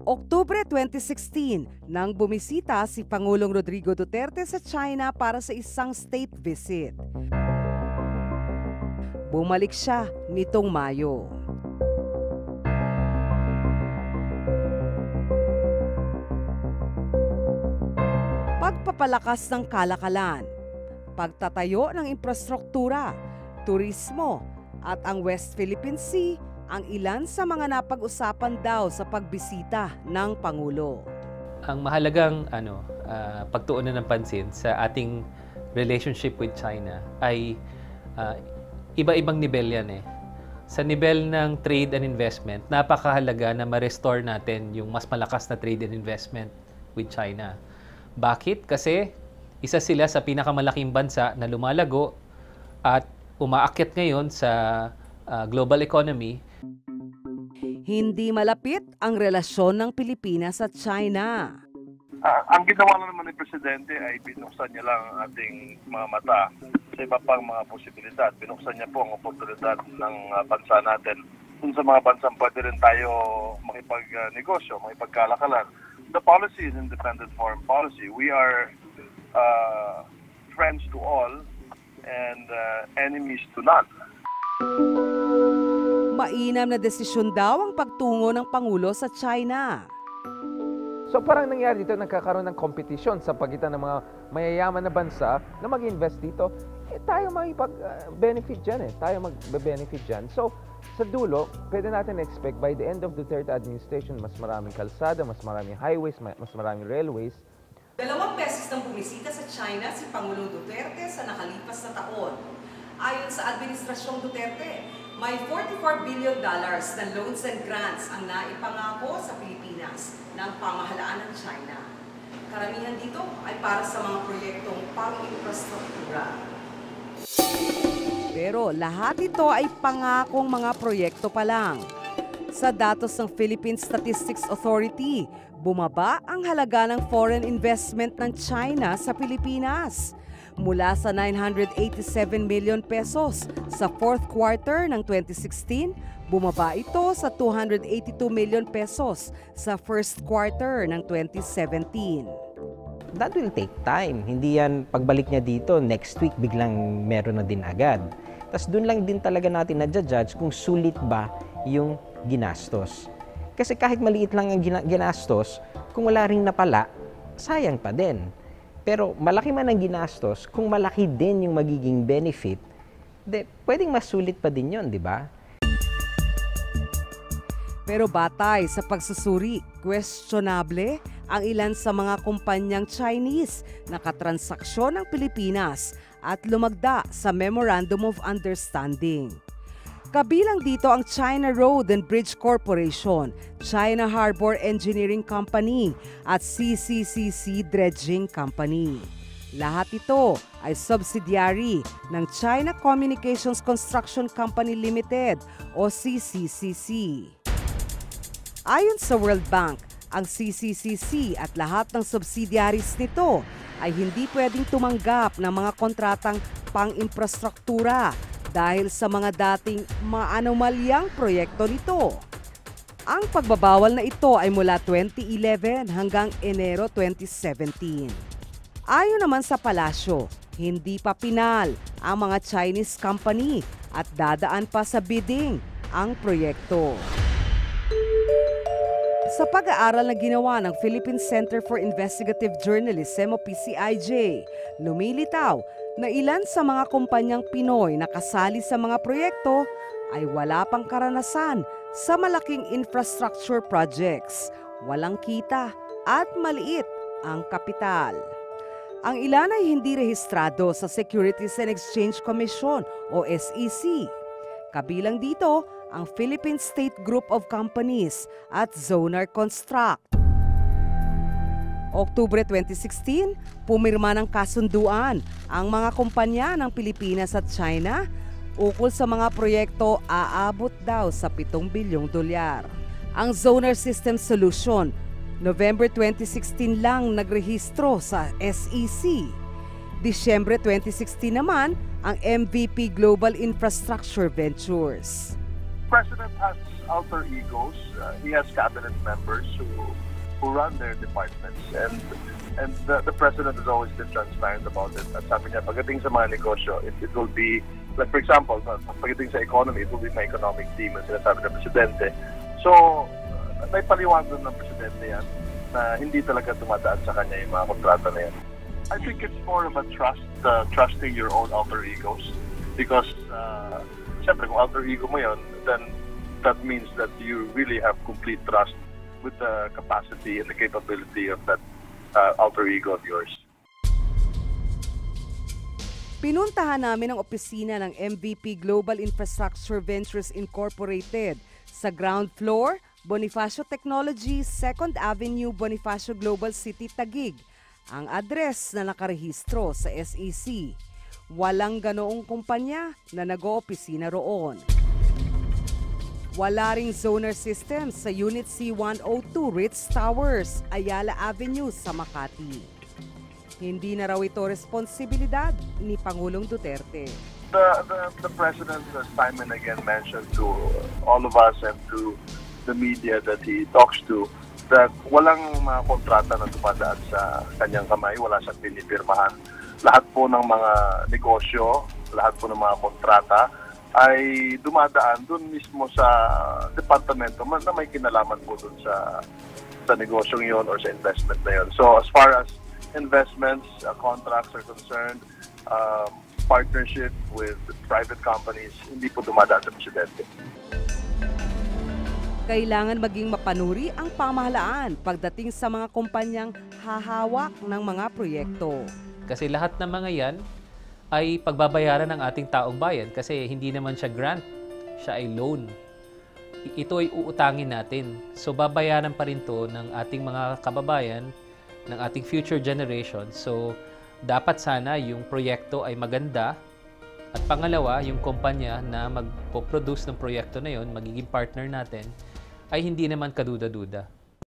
Oktubre 2016 nang bumisita si Pangulong Rodrigo Duterte sa China para sa isang state visit. Bumalik siya nitong Mayo. Pagpapalakas ng kalakalan, pagtatayo ng infrastruktura, turismo at ang West Philippine Sea ang ilan sa mga napag-usapan daw sa pagbisita ng Pangulo. Ang mahalagang pagtuunan ng pansin sa ating relationship with China ay iba-ibang nivel yan eh. Sa nivel ng trade and investment, napakahalaga na ma-restore natin yung mas malakas na trade and investment with China. Bakit? Kasi isa sila sa pinakamalaking bansa na lumalago at umaakyat ngayon sa global economy. Hindi malapit ang relasyon ng Pilipinas at China. Ang ginawa lang naman ni Presidente ay binuksan niya lang ang ating mga mata sa iba pang mga posibilidad. Binuksan niya po ang oportunidad ng bansa natin. Kung sa mga bansang pwede rin tayo makipagnegosyo, makipagkalakalan. The policy is independent foreign policy. We are friends to all and enemies to none. Mainam na desisyon daw ang pagtungo ng Pangulo sa China. So parang nangyari dito, nagkakaroon ng kompetisyon sa pagitan ng mga mayayaman na bansa na mag-invest dito. Tayo makipag-benefit dyan eh. Tayo mag-benefit dyan. So sa dulo, pwede natin expect by the end of the third administration, mas maraming kalsada, mas maraming highways, mas maraming railways. 2 beses nang bumisita sa China si Pangulong Duterte sa nakalipas na taon. Ayon sa Administrasyong Duterte, may $44 billion na loans and grants ang naipangako sa Pilipinas ng pamahalaan ng China. Karamihan dito ay para sa mga proyektong pang-infrastruktura. Pero lahat ito ay pangakong mga proyekto pa lang. Sa datos ng Philippine Statistics Authority, bumaba ang halaga ng foreign investment ng China sa Pilipinas. Mula sa 987 million pesos sa fourth quarter ng 2016, bumaba ito sa 282 million pesos sa first quarter ng 2017. That will take time. Hindi yan pagbalik niya dito, next week biglang meron na din agad. Tapos doon lang din talaga natin na-judge kung sulit ba yung ginastos. Kasi kahit maliit lang ang ginastos, kung wala ring napala, sayang pa din. Pero malaki man ang ginastos, kung malaki din yung magiging benefit, pwedeng masulit pa din yun, di ba? Pero batay sa pagsusuri, questionable ang ilan sa mga kumpanyang Chinese na katransaksyon ng Pilipinas at lumagda sa Memorandum of Understanding. Kabilang dito ang China Road and Bridge Corporation, China Harbor Engineering Company at CCCC Dredging Company. Lahat ito ay subsidiary ng China Communications Construction Company Limited o CCCC. Ayon sa World Bank, ang CCCC at lahat ng subsidiaries nito ay hindi pwedeng tumanggap ng mga kontratang pang-infrastruktura dahil sa mga dating maanomalyang proyekto nito. Ang pagbabawal na ito ay mula 2011 hanggang Enero 2017. Ayon naman sa palasyo, hindi pa pinal ang mga Chinese company at dadaan pa sa bidding ang proyekto. Sa pag-aaral na ginawa ng Philippine Center for Investigative Journalism o PCIJ, lumilitaw na ilan sa mga kumpanyang Pinoy na kasali sa mga proyekto ay wala pang karanasan sa malaking infrastructure projects, walang kita at maliit ang kapital. Ang ilan ay hindi rehistrado sa Securities and Exchange Commission o SEC. Kabilang dito ang Philippine State Group of Companies at Zonar Construct. Oktubre 2016, pumirma ng kasunduan ang mga kumpanya ng Pilipinas at China ukol sa mga proyekto aabot daw sa $7 bilyong. Ang Zonar System Solution, November 2016 lang nagrehistro sa SEC. Disyembre 2016 naman ang MVP Global Infrastructure Ventures. President has alter egos. He has cabinet members who who run their departments. And the president has always been transparent about it. At sabi niya, pagdating sa mga negosyo, it will be, like for example, pagdating sa economy, it will be my economic team, ang sinasabi ng presidente. So, may paliwanag ng presidente yan na hindi talaga dumadaan sa kanya yung mga kontrata na yan. I think it's more of a trusting your own alter egos. Because, siyempre, kung alter ego mo yun, then that means that you really have complete trust with the capacity and the capability of that alter ego of yours. Pinuntahan namin ang opisina ng MVP Global Infrastructure Ventures Incorporated sa ground floor, Bonifacio Technology, 2nd Avenue, Bonifacio Global City, Taguig. Ang address na nakarehistro sa SEC. Walang ganoong kumpanya na nag-oopisina roon. Wala ring zoner system sa Unit C102 Ritz Towers, Ayala Avenue sa Makati. Hindi na raw ito responsibilidad ni Pangulong Duterte. The President has time and again mentioned to all of us and to the media that he talks to that walang mga kontrata na dumadaan sa kanyang kamay, wala siyang pinipirmahan. Lahat po ng mga negosyo, lahat po ng mga kontrata ay dumadaan doon mismo sa departamento na may kinalaman po doon sa negosyong yon or sa investment na yon. So as far as investments, contracts are concerned, partnership with private companies, hindi po dumadaan sa presidente. Kailangan maging mapanuri ang pamahalaan pagdating sa mga kumpanyang hahawak ng mga proyekto. Kasi lahat ng mga yan ay pagbabayaran ng ating taong bayan kasi hindi naman siya grant, siya ay loan. Ito ay uutangin natin. So babayaran pa rin to ng ating mga kababayan, ng ating future generation. So dapat sana yung proyekto ay maganda. At pangalawa, yung kumpanya na magpo-produce ng proyekto na yon, magiging partner natin, ay hindi naman kaduda-duda.